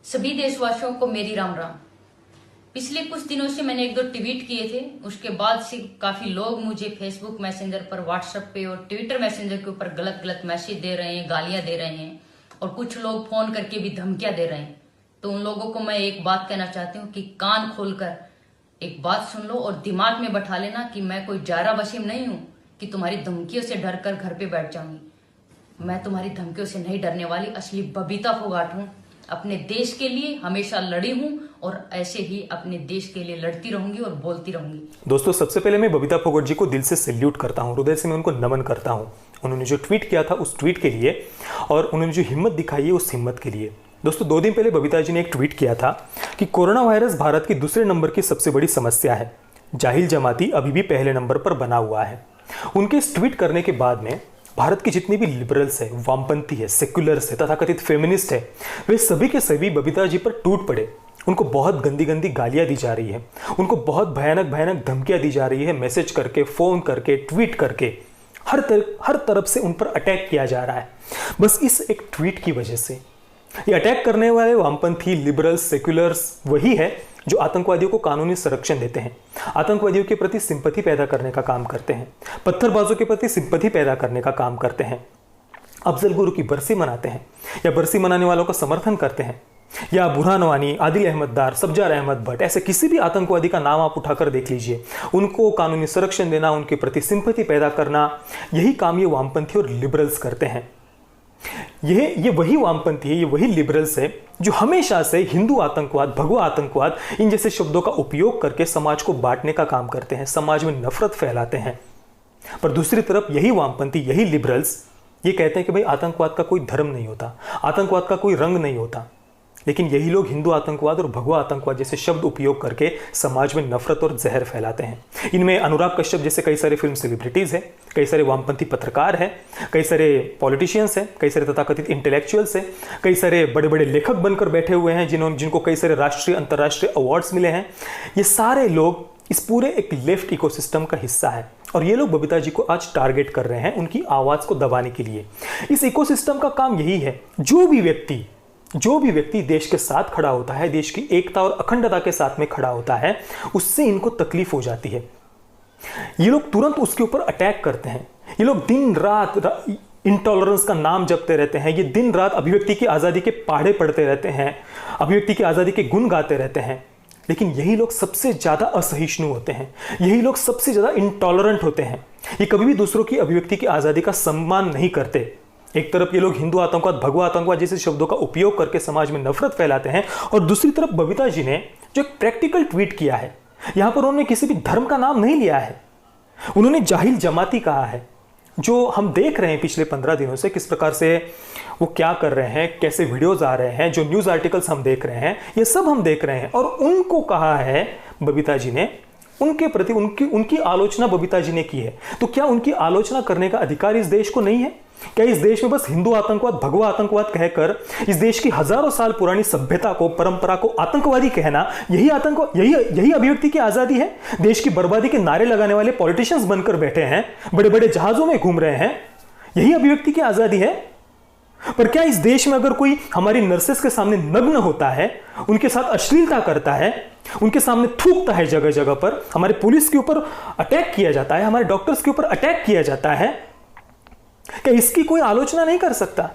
सभी देशवासियों को मेरी राम राम। पिछले कुछ दिनों से मैंने एक दो ट्वीट किए थे, उसके बाद से काफी लोग मुझे फेसबुक मैसेंजर पर, व्हाट्सएप पे और ट्विटर मैसेंजर के ऊपर गलत गलत मैसेज दे रहे हैं, गालियां दे रहे हैं और कुछ लोग फोन करके भी धमकियां दे रहे हैं। तो उन लोगों को मैं एक बात कहना चाहती हूँ कि कान खोलकर एक बात सुन लो और दिमाग में बैठा लेना कि मैं कोई जारा वसीम नहीं हूँ कि तुम्हारी धमकियों से डर कर घर पे बैठ जाऊंगी। मैं तुम्हारी धमकियों से नहीं डरने वाली, असली बबीता फोगाट हूँ। अपने देश के लिए हमेशा लड़ी हूँ और ऐसे ही अपने देश के लिए लड़ती रहूंगी और बोलती रहूंगी। दोस्तों, सबसे पहले मैं बबीता फोगाट जी को दिल से सैल्यूट करता हूँ, हृदय से मैं उनको नमन करता हूँ। उन्होंने जो ट्वीट किया था उस ट्वीट के लिए और उन्होंने जो हिम्मत दिखाई है उस हिम्मत के लिए। दोस्तों, 2 दिन पहले बबीता जी ने एक ट्वीट किया था कि कोरोना वायरस भारत की दूसरे नंबर की सबसे बड़ी समस्या है, जाहिल जमाती अभी भी पहले नंबर पर बना हुआ है। उनके इस ट्वीट करने के बाद में भारत के जितने भी लिबरल्स है, वामपंथी है, सेक्युलर्स है, तथाकथित फेमिनिस्ट है, वे सभी के सभी बबीता जी पर टूट पड़े। उनको बहुत गंदी गंदी गालियां दी जा रही है, उनको बहुत भयानक भयानक धमकियां दी जा रही है, मैसेज करके, फोन करके, ट्वीट करके, हर तरफ से उन पर अटैक किया जा रहा है। बस इस एक ट्वीट की वजह से ये अटैक करने वाले वामपंथी, लिबरल्स, सेक्युलर्स वही है जो आतंकवादियों को कानूनी संरक्षण देते हैं, आतंकवादियों के प्रति सिंपैथी पैदा करने का काम करते हैं, पत्थरबाजों के प्रति सिंपैथी पैदा करने का काम करते हैं, अफजल गुरु की बरसी मनाते हैं या बरसी मनाने वालों का समर्थन करते हैं, या बुरहान वानी, आदिल अहमद दार, सब्जार अहमद भट्ट, ऐसे किसी भी आतंकवादी का नाम आप उठाकर देख लीजिए, उनको कानूनी संरक्षण देना, उनके प्रति सिंपैथी पैदा करना, यही काम ये वामपंथी और लिबरल्स करते हैं। ये वही वामपंथी है, ये वही लिबरल्स है जो हमेशा से हिंदू आतंकवाद, भगवा आतंकवाद, इन जैसे शब्दों का उपयोग करके समाज को बांटने का काम करते हैं, समाज में नफरत फैलाते हैं। पर दूसरी तरफ यही वामपंथी, यही लिबरल्स ये कहते हैं कि भाई आतंकवाद का कोई धर्म नहीं होता, आतंकवाद का कोई रंग नहीं होता। लेकिन यही लोग हिंदू आतंकवाद और भगवा आतंकवाद जैसे शब्द उपयोग करके समाज में नफरत और जहर फैलाते हैं। इनमें अनुराग कश्यप जैसे कई सारे फिल्म सेलिब्रिटीज़ हैं, कई सारे वामपंथी पत्रकार हैं, कई सारे पॉलिटिशियंस हैं, कई सारे तथाकथित इंटेलेक्चुअल्स हैं, कई सारे बड़े बड़े लेखक बनकर बैठे हुए हैं जिनको कई सारे राष्ट्रीय अंतर्राष्ट्रीय अवार्ड्स मिले हैं। ये सारे लोग इस पूरे एक लेफ्ट इकोसिस्टम का हिस्सा है और ये लोग बबीता जी को आज टारगेट कर रहे हैं उनकी आवाज़ को दबाने के लिए। इस इकोसिस्टम का काम यही है, जो भी व्यक्ति देश के साथ खड़ा होता है, देश की एकता और अखंडता के साथ में खड़ा होता है, उससे इनको तकलीफ हो जाती है। ये लोग तुरंत उसके ऊपर अटैक करते हैं। ये लोग दिन रात इंटॉलरेंस का नाम जपते रहते हैं, ये दिन रात अभिव्यक्ति की आज़ादी के पहाड़े पढ़ते रहते हैं, अभिव्यक्ति की आज़ादी के गुण गाते रहते हैं। लेकिन यही लोग सबसे ज़्यादा असहिष्णु होते हैं, यही लोग सबसे ज़्यादा इंटॉलरेंट होते हैं। ये कभी भी दूसरों की अभिव्यक्ति की आज़ादी का सम्मान नहीं करते। एक तरफ ये लोग हिंदू आतंकवाद, भगवा आतंकवाद जैसे शब्दों का उपयोग करके समाज में नफरत फैलाते हैं और दूसरी तरफ बबीता जी ने जो एक प्रैक्टिकल ट्वीट किया है, यहां पर उन्होंने किसी भी धर्म का नाम नहीं लिया है, उन्होंने जाहिल जमाती कहा है। जो हम देख रहे हैं पिछले 15 दिनों से किस प्रकार से वो क्या कर रहे हैं, कैसे वीडियोज आ रहे हैं, जो न्यूज़ आर्टिकल्स हम देख रहे हैं, ये सब हम देख रहे हैं और उनको कहा है बबीता जी ने, उनके प्रति उनकी आलोचना बबीता जी ने की है। तो क्या उनकी आलोचना करने का अधिकार इस देश को नहीं है? क्या इस देश में बस हिंदू आतंकवाद, भगवा आतंकवाद कहकर इस देश की हजारों साल पुरानी सभ्यता को, परंपरा को आतंकवादी कहना, यही अभिव्यक्ति की आजादी है? देश की बर्बादी के नारे लगाने वाले पॉलिटिशियंस बनकर बैठे हैं, बड़े बड़े जहाजों में घूम रहे हैं, यही अभिव्यक्ति की आजादी है? पर क्या इस देश में अगर कोई हमारी नर्सेस के सामने नग्न होता है, उनके साथ अश्लीलता करता है, उनके सामने थूकता है, जगह जगह पर हमारे पुलिस के ऊपर अटैक किया जाता है, हमारे डॉक्टर्स के ऊपर अटैक किया जाता है, क्या इसकी कोई आलोचना नहीं कर सकता?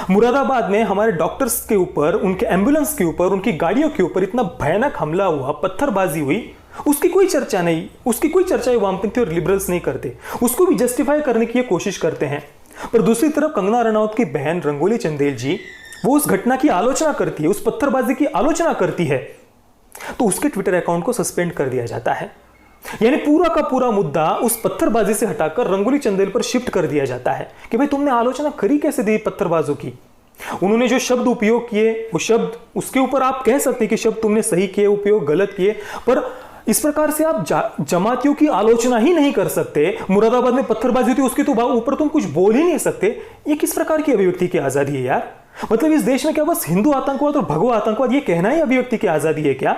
मुरादाबाद में हमारे डॉक्टर्स के ऊपर, उनके एम्बुलेंस के ऊपर, उनकी गाड़ियों के ऊपर इतना भयानक हमला हुआ, पत्थरबाजी हुई, उसकी कोई चर्चा नहीं, उसकी कोई चर्चा वामपंथी और लिबरल्स नहीं करते, उसको भी जस्टिफाई करने की कोशिश करते हैं। पर दूसरी तरफ कंगना रनौत की बहन रंगोली चंदेल जी, वो उस घटना की आलोचना करती है, उस पत्थरबाजी की आलोचना करती है, तो उसके ट्विटर अकाउंट को सस्पेंड कर दिया जाता है। यानी पूरा का पूरा मुद्दा उस पत्थरबाजी से हटाकर रंगोली चंदेल पर शिफ्ट कर दिया जाता है कि भाई तुमने आलोचना करी कैसे दी पत्थरबाजों की, उन्होंने जो शब्द उपयोग किए वो शब्द, उसके ऊपर आप कह सकते हैं कि शब्द तुमने सही किए, उपयोग गलत किए, पर इस प्रकार से आप जमातियों की आलोचना ही नहीं कर सकते। मुरादाबाद में पत्थरबाजी होती, उसके तो ऊपर तुम कुछ बोल ही नहीं सकते। ये किस प्रकार की अभिव्यक्ति की आजादी है यार? मतलब इस देश में क्या बस हिंदू आतंकवाद और भगवा आतंकवाद ये कहना ही अभिव्यक्ति की आजादी है क्या?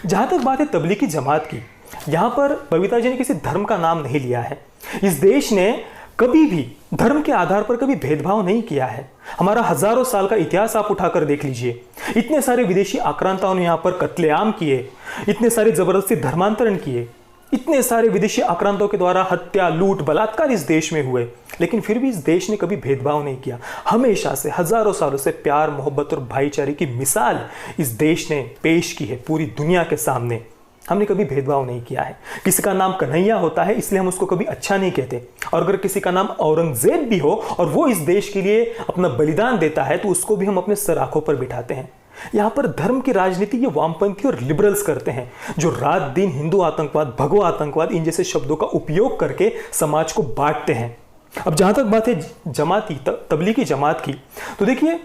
जहां तक बात है तबलीगी जमात की, यहां पर बबीता जी ने किसी धर्म का नाम नहीं लिया है। इस देश ने कभी भी धर्म के आधार पर कभी भेदभाव नहीं किया है। हमारा हजारों साल का इतिहास आप उठाकर देख लीजिए, इतने सारे विदेशी आक्रांताओं ने यहाँ पर कत्लेआम किए, इतने सारे जबरदस्ती धर्मांतरण किए, इतने सारे विदेशी आक्रांतों के द्वारा हत्या, लूट, बलात्कार इस देश में हुए, लेकिन फिर भी इस देश ने कभी भेदभाव नहीं किया। हमेशा से, हजारों सालों से प्यार, मोहब्बत और भाईचारे की मिसाल इस देश ने पेश की है पूरी दुनिया के सामने। हमने कभी भेदभाव नहीं किया है। किसी का नाम कन्हैया होता है इसलिए हम उसको कभी अच्छा नहीं कहते, और अगर किसी का नाम औरंगजेब भी हो और वो इस देश के लिए अपना बलिदान देता है तो उसको भी हम अपने सर आंखों पर बिठाते हैं। यहां पर धर्म की राजनीति ये वामपंथी और लिबरल्स करते हैं, जो रात दिन हिंदू आतंकवाद, भगवा आतंकवाद, इन जैसे शब्दों का उपयोग करके समाज को बांटते हैं। अब जहां तक बात है जमाती, तबलीगी जमात की, तो देखिए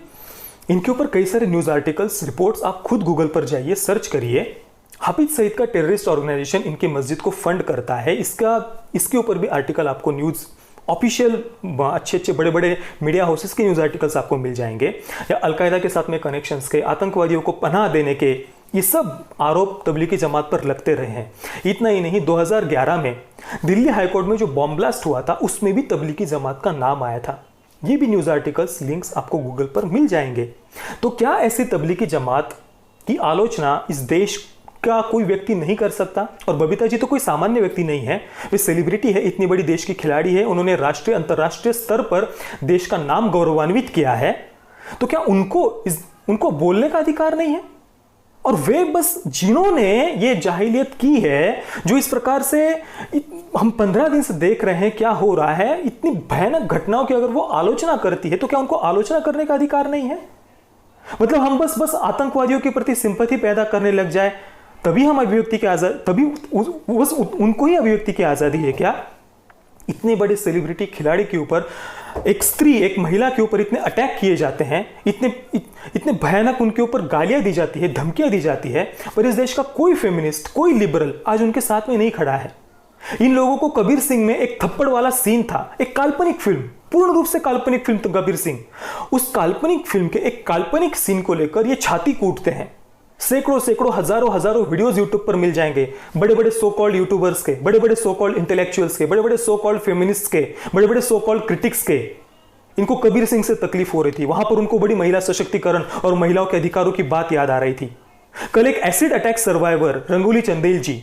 इनके ऊपर कई सारे न्यूज आर्टिकल्स, रिपोर्ट्स, आप खुद गूगल पर जाइए, सर्च करिए। हाफिज सईद का टेररिस्ट ऑर्गेनाइजेशन इनके मस्जिद को फंड करता है, इसके ऊपर भी आर्टिकल आपको न्यूज ऑफिशियल अच्छे बड़े बड़े मीडिया हाउसेस के न्यूज आर्टिकल्स आपको मिल जाएंगे, या अलकायदा के साथ में कनेक्शंस के, आतंकवादियों को पनाह देने के, ये सब आरोप तबलीगी जमात पर लगते रहे हैं। इतना ही नहीं, 2011 में दिल्ली हाईकोर्ट में जो बॉम्ब ब्लास्ट हुआ था उसमें भी तबलीगी जमात का नाम आया था। ये भी न्यूज आर्टिकल्स, लिंक्स आपको गूगल पर मिल जाएंगे। तो क्या ऐसी तबलीगी जमात की आलोचना इस देश का कोई व्यक्ति नहीं कर सकता? और बबीता जी तो कोई सामान्य व्यक्ति नहीं है, वे सेलिब्रिटी है, इतनी बड़ी देश की खिलाड़ी है, उन्होंने राष्ट्रीय अंतर्राष्ट्रीय स्तर पर देश का नाम गौरवान्वित किया है। तो क्या उनको बोलने का अधिकार नहीं है? और वे बस जिन्होंने ये जाहिलियत की है, जो इस प्रकार से हम 15 दिन से देख रहे हैं क्या हो रहा है, इतनी भयानक घटनाओं की अगर वो आलोचना करती है तो क्या उनको आलोचना करने का अधिकार नहीं है? मतलब हम बस आतंकवादियों के प्रति सिंपैथी पैदा करने लग जाए तभी हम अभिव्यक्ति की आजादी, तभी उनको ही अभिव्यक्ति की आजादी है क्या? इतने बड़े सेलिब्रिटी खिलाड़ी के ऊपर, एक स्त्री, एक महिला के ऊपर इतने अटैक किए जाते हैं, इतने भयानक उनके ऊपर गालियां दी जाती है, धमकियां दी जाती है, पर इस देश का कोई फेमिनिस्ट, कोई लिबरल आज उनके साथ में नहीं खड़ा है। इन लोगों को कबीर सिंह में एक थप्पड़ वाला सीन था, एक काल्पनिक फिल्म, पूर्ण रूप से काल्पनिक फिल्म, तो कबीर सिंह, उस काल्पनिक फिल्म के एक काल्पनिक सीन को लेकर ये छाती कूटते हैं। सैकड़ों हजारों वीडियोस यूट्यूब पर मिल जाएंगे, बड़े बड़े सो कॉल्ड यूट्यूबर्स के, बड़े बड़े सो कॉल्ड इंटेलेक्चुअल्स के, बड़े बड़े सो कॉल्ड फेमिनिस्ट के, बड़े बड़े सो कॉल्ड क्रिटिक्स के। इनको कबीर सिंह से तकलीफ हो रही थी, वहां पर उनको बड़ी महिला सशक्तिकरण और महिलाओं के अधिकारों की बात याद आ रही थी। कल एक acid attack survivor Rangoli Chandel ji,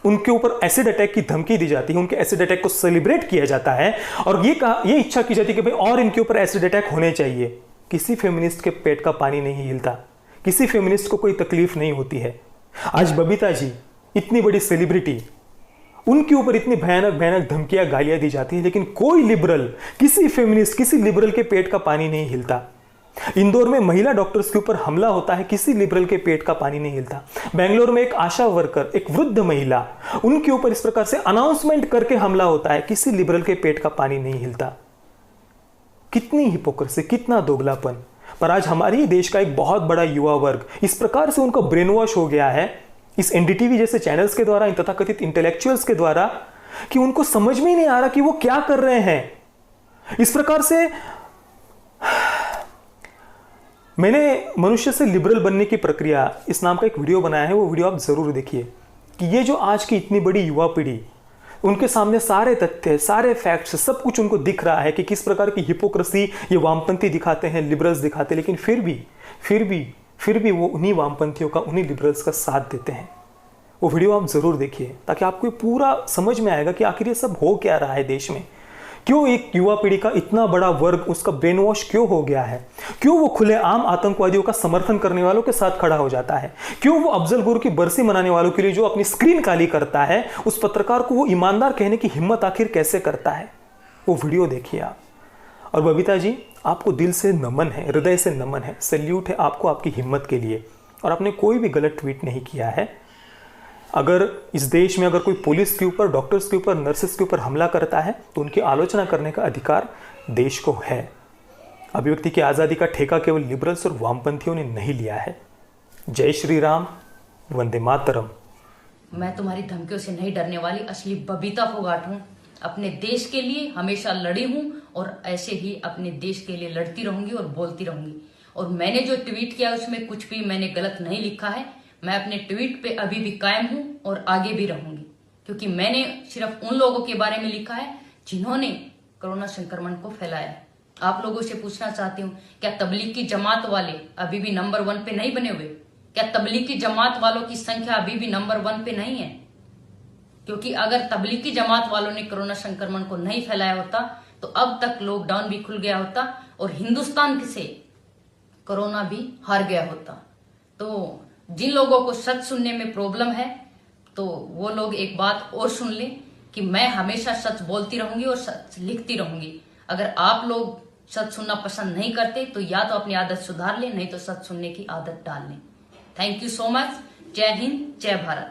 उनके ऊपर एसिड अटैक की धमकी दी जाती है, उनके एसिड अटैक को सेलिब्रेट किया जाता है और ये इच्छा की जाती है कि भाई और इनके ऊपर एसिड अटैक होने चाहिए। किसी फेमिनिस्ट के पेट का पानी नहीं हिलता, किसी फेमिनिस्ट को कोई तकलीफ नहीं होती है। आज बबीता जी इतनी बड़ी सेलिब्रिटी, उनके ऊपर इतनी भयानक धमकियां, गालियां दी जाती है, लेकिन कोई लिबरल, किसी फेमिनिस्ट, किसी लिबरल के पेट का पानी नहीं हिलता। इंदौर में महिला डॉक्टर्स के ऊपर हमला होता है, किसी लिबरल के पेट का पानी नहीं हिलता। बेंगलोर में एक आशा वर्कर, एक वृद्ध महिला, उनके ऊपर इस प्रकार से अनाउंसमेंट करके हमला होता है, किसी लिबरल के पेट का पानी नहीं हिलता। कितनी हिपोक्रेसी, कितना दोगलापन। पर आज हमारे देश का एक बहुत बड़ा युवा वर्ग इस प्रकार से उनका ब्रेन वॉश हो गया है इस एनडीटीवी जैसे चैनल्स के द्वारा, इन तथाकथित इंटेलेक्चुअल्स के द्वारा, कि उनको समझ में ही नहीं आ रहा कि वो क्या कर रहे हैं। इस प्रकार से मैंने मनुष्य से लिबरल बनने की प्रक्रिया, इस नाम का एक वीडियो बनाया है, वो वीडियो आप जरूर देखिए कि ये जो आज की इतनी बड़ी युवा पीढ़ी, उनके सामने सारे तथ्य, सारे फैक्ट्स, सब कुछ उनको दिख रहा है कि किस प्रकार की हिपोक्रेसी ये वामपंथी दिखाते हैं, लिबरल्स दिखाते हैं, लेकिन फिर भी वो उन्हीं वामपंथियों का, उन्हीं लिबरल्स का साथ देते हैं। वो वीडियो आप जरूर देखिए ताकि आपको पूरा समझ में आएगा कि आखिर ये सब हो क्या रहा है देश में। क्यों एक युवा पीढ़ी का इतना बड़ा वर्ग, उसका ब्रेन वॉश क्यों हो गया है? क्यों वो खुलेआम आतंकवादियों का समर्थन करने वालों के साथ खड़ा हो जाता है? क्यों वो अफजल गुरु की बरसी मनाने वालों के लिए जो अपनी स्क्रीन काली करता है, उस पत्रकार को वो ईमानदार कहने की हिम्मत आखिर कैसे करता है? वो वीडियो देखिए आप। और बबीता जी, आपको दिल से नमन है, हृदय से नमन है, सैल्यूट है आपको, आपकी हिम्मत के लिए। और आपने कोई भी गलत ट्वीट नहीं किया है। अगर इस देश में अगर कोई पुलिस के ऊपर, डॉक्टर्स के ऊपर, नर्सेस के ऊपर हमला करता है तो उनकी आलोचना करने का अधिकार देश को है। अभिव्यक्ति की आज़ादी का ठेका केवल लिबरल्स और वामपंथियों ने नहीं लिया है। जय श्री राम, वंदे मातरम। मैं तुम्हारी धमकियों से नहीं डरने वाली असली बबीता फोगाट हूँ। अपने देश के लिए हमेशा लड़ी हूँ और ऐसे ही अपने देश के लिए लड़ती रहूंगी और बोलती रहूंगी। और मैंने जो ट्वीट किया उसमें कुछ भी मैंने गलत नहीं लिखा है। मैं अपने ट्वीट पे अभी भी कायम हूं और आगे भी रहूंगी, क्योंकि मैंने सिर्फ उन लोगों के बारे में लिखा है जिन्होंने कोरोना संक्रमण को फैलाया। आप लोगों से पूछना चाहती हूँ, क्या तबलीग की जमात वाले अभी भी नंबर 1 पे नहीं बने हुए? क्या तबलीग की जमात वालों की संख्या अभी भी नंबर 1 पे नहीं है? क्योंकि अगर तबलीग की जमात वालों ने कोरोना संक्रमण को नहीं फैलाया होता तो अब तक लॉकडाउन भी खुल गया होता और हिंदुस्तान से कोरोना भी हार गया होता। तो जिन लोगों को सच सुनने में प्रॉब्लम है तो वो लोग एक बात और सुन लें कि मैं हमेशा सच बोलती रहूंगी और सच लिखती रहूंगी। अगर आप लोग सच सुनना पसंद नहीं करते तो या तो अपनी आदत सुधार लें, नहीं तो सच सुनने की आदत डाल लें। Thank you so much. जय हिंद, जय भारत।